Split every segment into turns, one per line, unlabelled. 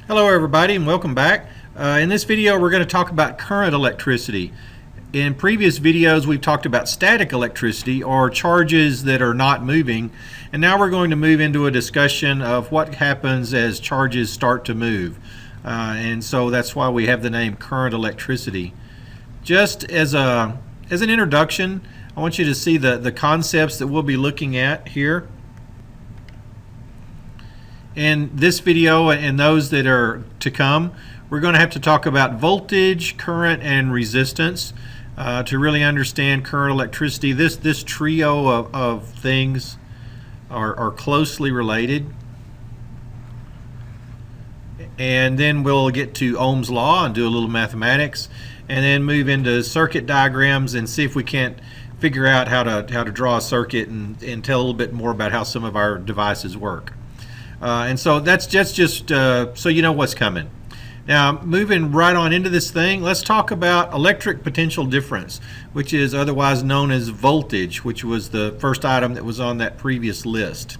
Hello everybody and welcome back. In this video we're going to talk about current electricity. In previous videos we've talked about static electricity or charges that are not moving, and now we're going to move into a discussion of what happens as charges start to move. And so that's why we have the name current electricity. Just as an introduction, I want you to see the concepts that we'll be looking at here. In this video and those that are to come, we're going to have to talk about voltage, current, and resistance to really understand current electricity. This trio of things are closely related. And then we'll get to Ohm's law and do a little mathematics, and then move into circuit diagrams and see if we can't figure out how to draw a circuit and tell a little bit more about how some of our devices work. And so that's just so you know what's coming. Now, moving right on into this thing, let's talk about electric potential difference, which is otherwise known as voltage, which was the first item that was on that previous list.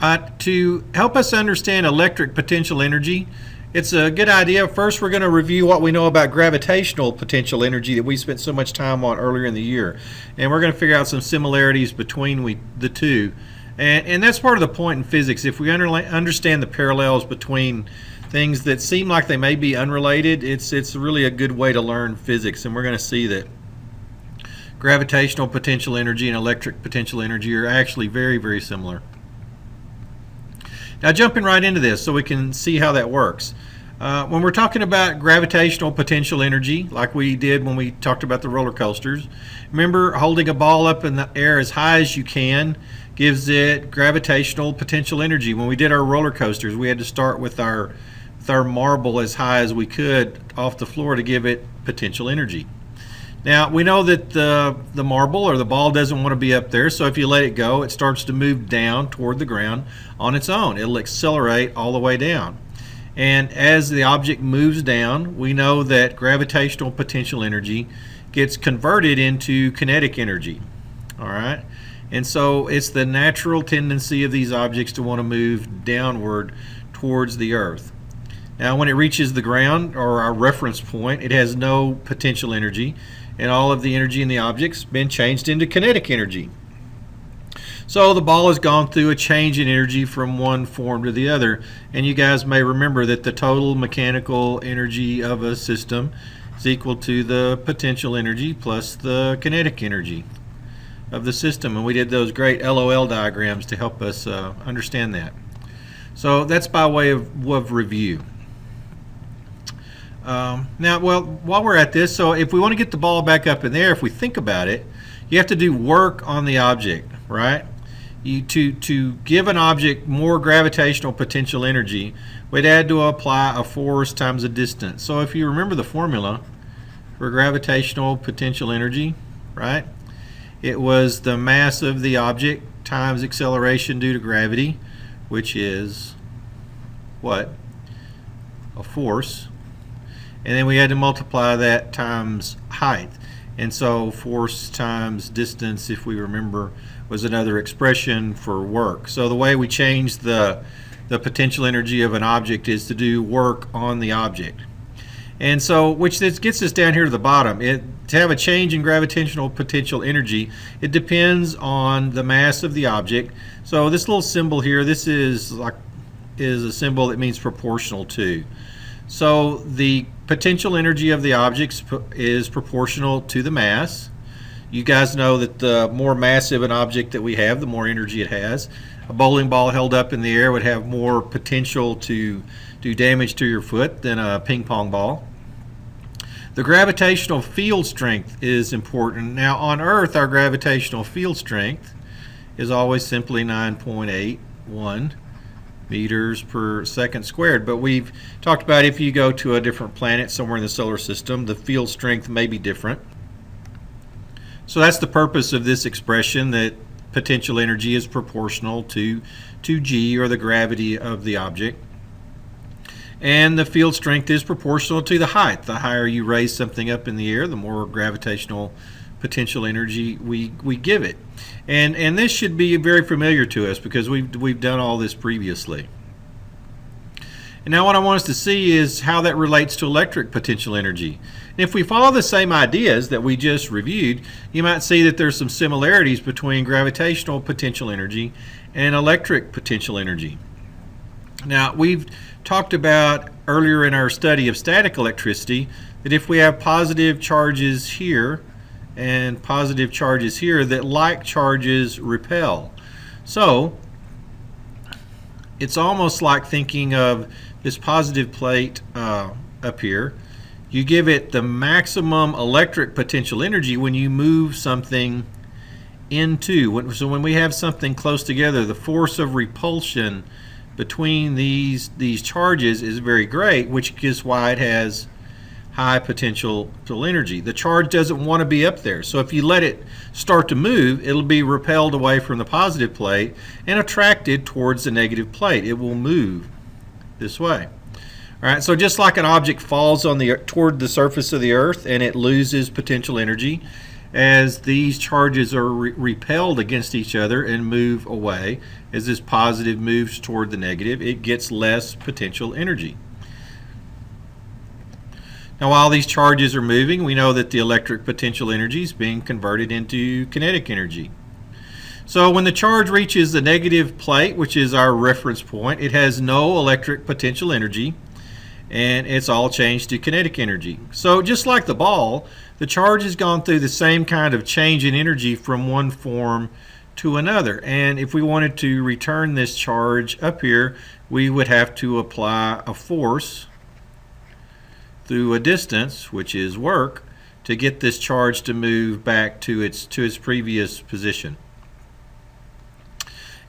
To help us understand electric potential energy, it's a good idea. First, we're going to review what we know about gravitational potential energy that we spent so much time on earlier in the year. And we're going to figure out some similarities between the two. And that's part of the point in physics. If we understand the parallels between things that seem like they may be unrelated, it's really a good way to learn physics. And we're going to see that gravitational potential energy and electric potential energy are actually very, very similar. Now, jumping right into this so we can see how that works. When we're talking about gravitational potential energy, like we did when we talked about the roller coasters, remember, holding a ball up in the air as high as you can gives it gravitational potential energy. When we did our roller coasters, we had to start with our marble as high as we could off the floor to give it potential energy. Now, we know that the marble or the ball doesn't want to be up there, so if you let it go, it starts to move down toward the ground on its own. It'll accelerate all the way down. And as the object moves down, we know that gravitational potential energy gets converted into kinetic energy. All right? And so it's the natural tendency of these objects to want to move downward towards the Earth. Now, when it reaches the ground, or our reference point, it has no potential energy, and all of the energy in the object's been changed into kinetic energy. So the ball has gone through a change in energy from one form to the other, and you guys may remember that the total mechanical energy of a system is equal to the potential energy plus the kinetic energy of the system, and we did those great LOL diagrams to help us understand that. So that's by way of review. Now, while we're at this, so if we want to get the ball back up in there, if we think about it, you have to do work on the object, right? To give an object more gravitational potential energy, we'd had to apply a force times a distance. So if you remember the formula for gravitational potential energy, right? It was the mass of the object times acceleration due to gravity, which is what? A force. And then we had to multiply that times height. And so force times distance, if we remember, was another expression for work. So the way we change the potential energy of an object is to do work on the object. And so, which this gets us down here to the bottom. To have a change in gravitational potential energy, it depends on the mass of the object. So this little symbol here, this is a symbol that means proportional to. So the potential energy of the object is proportional to the mass. You guys know that the more massive an object that we have, the more energy it has. A bowling ball held up in the air would have more potential to do damage to your foot than a ping pong ball. The gravitational field strength is important. Now, on Earth, our gravitational field strength is always simply 9.81 meters per second squared, but we've talked about if you go to a different planet somewhere in the solar system, the field strength may be different. So that's the purpose of this expression, that potential energy is proportional to g, or the gravity of the object, and the field strength is proportional to the height. The higher you raise something up in the air, the more gravitational potential energy we give it. And this should be very familiar to us because we've done all this previously. And now what I want us to see is how that relates to electric potential energy. And if we follow the same ideas that we just reviewed, you might see that there's some similarities between gravitational potential energy and electric potential energy. Now, we've talked about earlier in our study of static electricity that if we have positive charges here and positive charges here, that like charges repel. So it's almost like thinking of this positive plate up here. You give it the maximum electric potential energy when you move something into. So when we have something close together, the force of repulsion between these charges is very great, which is why it has high potential energy. The charge doesn't want to be up there, so if you let it start to move, it'll be repelled away from the positive plate and attracted towards the negative plate. It will move this way. All right, so just like an object falls toward the surface of the earth and it loses potential energy, as these charges are repelled against each other and move away, as this positive moves toward the negative, it gets less potential energy. Now, while these charges are moving, we know that the electric potential energy is being converted into kinetic energy. So when the charge reaches the negative plate, which is our reference point, it has no electric potential energy, and it's all changed to kinetic energy. So just like the ball, the charge has gone through the same kind of change in energy from one form to another. And if we wanted to return this charge up here, we would have to apply a force through a distance, which is work, to get this charge to move back to its previous position.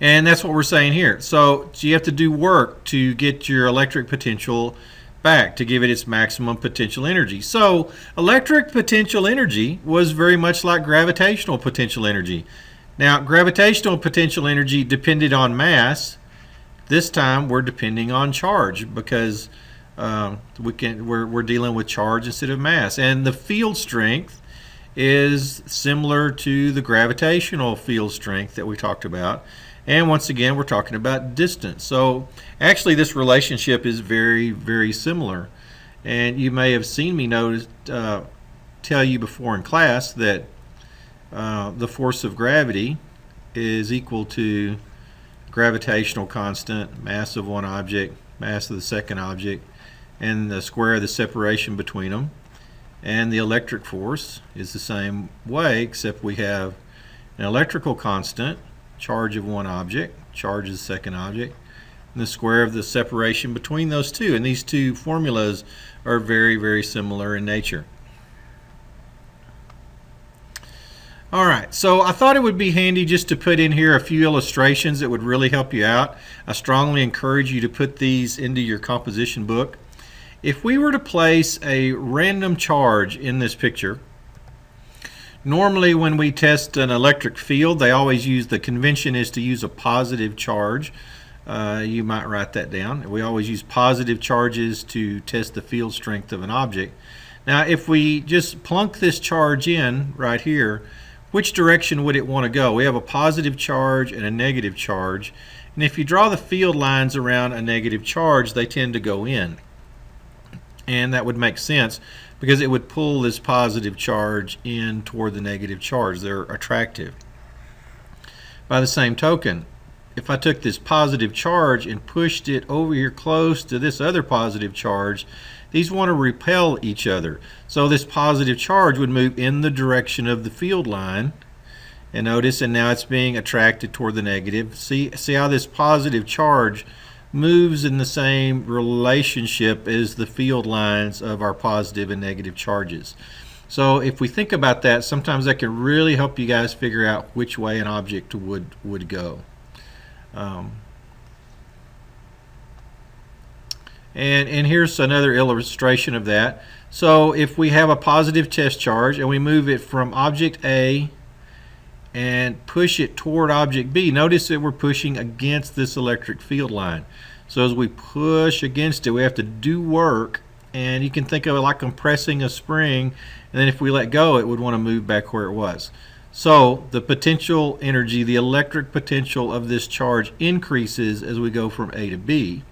And that's what we're saying here. So you have to do work to get your electric potential back, to give it its maximum potential energy. So electric potential energy was very much like gravitational potential energy. Now, gravitational potential energy depended on mass. This time we're depending on charge because we're dealing with charge instead of mass. And the field strength is similar to the gravitational field strength that we talked about. And once again, we're talking about distance. So actually this relationship is very, very similar. And you may have seen me tell you before in class that the force of gravity is equal to gravitational constant, mass of one object, mass of the second object, and the square of the separation between them. And the electric force is the same way, except we have an electrical constant, charge of one object, charge of the second object, and the square of the separation between those two. And these two formulas are very, very similar in nature. All right, so I thought it would be handy just to put in here a few illustrations that would really help you out. I strongly encourage you to put these into your composition book. If we were to place a random charge in this picture, normally when we test an electric field, they always use, the convention is to use a positive charge. You might write that down. We always use positive charges to test the field strength of an object. Now, if we just plunk this charge in right here, which direction would it want to go? We have a positive charge and a negative charge. And if you draw the field lines around a negative charge, they tend to go in. And that would make sense because it would pull this positive charge in toward the negative charge. They're attractive. By the same token, if I took this positive charge and pushed it over here close to this other positive charge, these want to repel each other. So this positive charge would move in the direction of the field line. And notice, and now it's being attracted toward the negative. See how this positive charge moves in the same relationship as the field lines of our positive and negative charges. So if we think about that, sometimes that can really help you guys figure out which way an object would go. And here's another illustration of that. So if we have a positive test charge and we move it from object A and push it toward object B, notice that we're pushing against this electric field line. So as we push against it, we have to do work and you can think of it like compressing a spring, and then if we let go, it would want to move back where it was. So the potential energy, the electric potential of this charge increases as we go from A to B.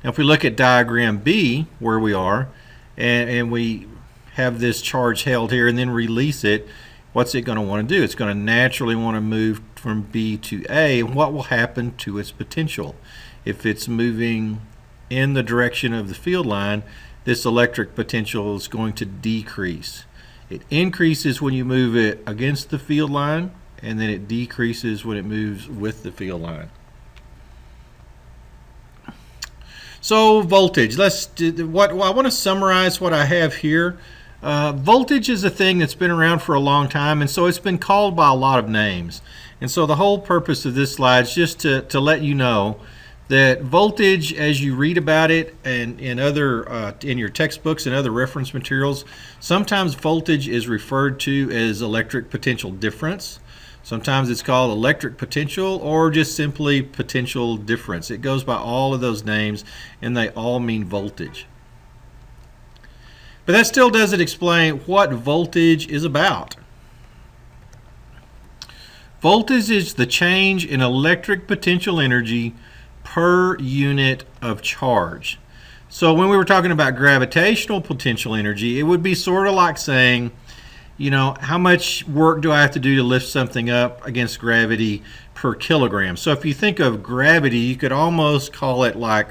Now if we look at diagram B, where we are, and we have this charge held here and then release it, what's it going to want to do? It's going to naturally want to move from B to A. What will happen to its potential? If it's moving in the direction of the field line, this electric potential is going to decrease. It increases when you move it against the field line, and then it decreases when it moves with the field line. So voltage, I want to summarize what I have here. Voltage is a thing that's been around for a long time, and so it's been called by a lot of names. And so the whole purpose of this slide is just to let you know that voltage, as you read about it and in your textbooks and other reference materials, sometimes voltage is referred to as electric potential difference. Sometimes it's called electric potential or just simply potential difference. It goes by all of those names, and they all mean voltage. But that still doesn't explain what voltage is about. Voltage is the change in electric potential energy per unit of charge. So when we were talking about gravitational potential energy, it would be sort of like saying, you know, how much work do I have to do to lift something up against gravity per kilogram? So if you think of gravity, you could almost call it like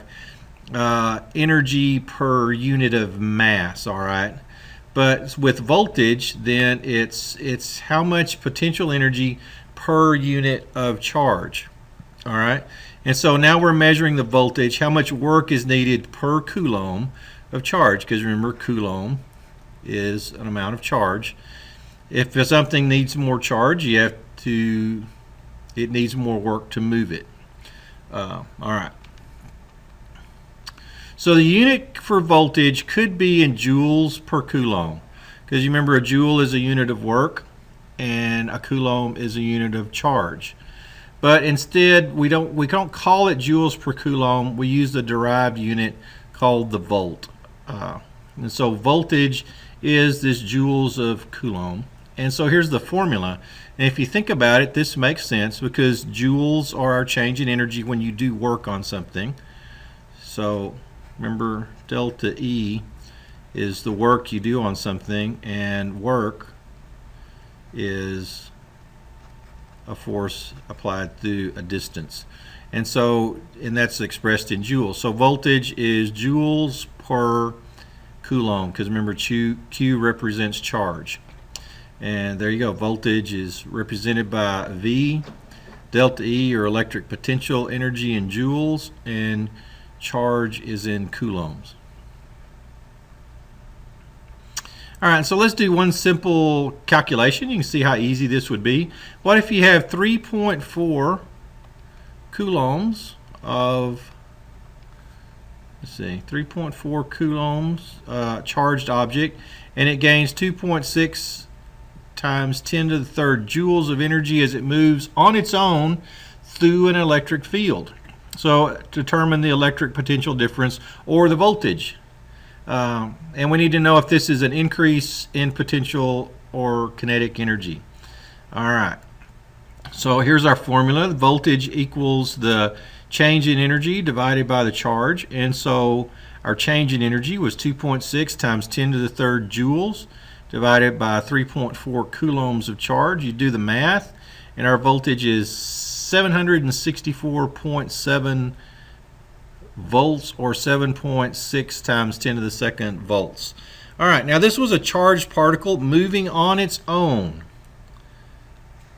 energy per unit of mass, all right? But with voltage, then it's how much potential energy per unit of charge, all right? And so now we're measuring the voltage, how much work is needed per coulomb of charge, because remember, coulomb is an amount of charge. If something needs more charge, it needs more work to move it. All right. So the unit for voltage could be in joules per coulomb, because you remember a joule is a unit of work and a coulomb is a unit of charge. But instead, we don't call it joules per coulomb. We use the derived unit called the volt. And so voltage is this joules of coulomb. And so here's the formula. And if you think about it, this makes sense because joules are our change in energy when you do work on something. So remember, delta E is the work you do on something, and work is a force applied through a distance. And that's expressed in joules. So voltage is joules per coulomb, because remember Q represents charge. And there you go, voltage is represented by V, delta E or electric potential energy in joules, and charge is in coulombs. All right, so let's do one simple calculation. You can see how easy this would be. What if you have 3.4 coulombs of, 3.4 coulombs charged object, and it gains 2.6 times 10 to the third joules of energy as it moves on its own through an electric field. So determine the electric potential difference or the voltage. And we need to know if this is an increase in potential or kinetic energy. All right. So here's our formula. The voltage equals the change in energy divided by the charge. And so our change in energy was 2.6 times 10 to the third joules divided by 3.4 coulombs of charge. You do the math, and our voltage is 764.7 volts, or 7.6 times 10 to the second volts. All right, now this was a charged particle moving on its own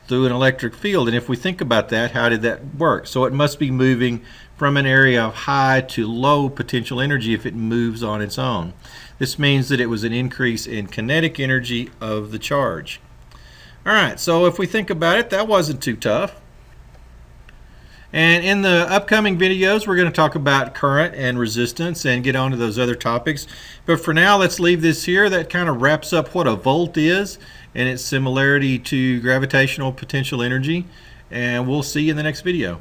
through an electric field. And if we think about that, how did that work? So it must be moving from an area of high to low potential energy if it moves on its own. This means that it was an increase in kinetic energy of the charge. All right, so if we think about it, that wasn't too tough. And in the upcoming videos, we're going to talk about current and resistance and get on to those other topics. But for now, let's leave this here. That kind of wraps up what a volt is and its similarity to gravitational potential energy. And we'll see you in the next video.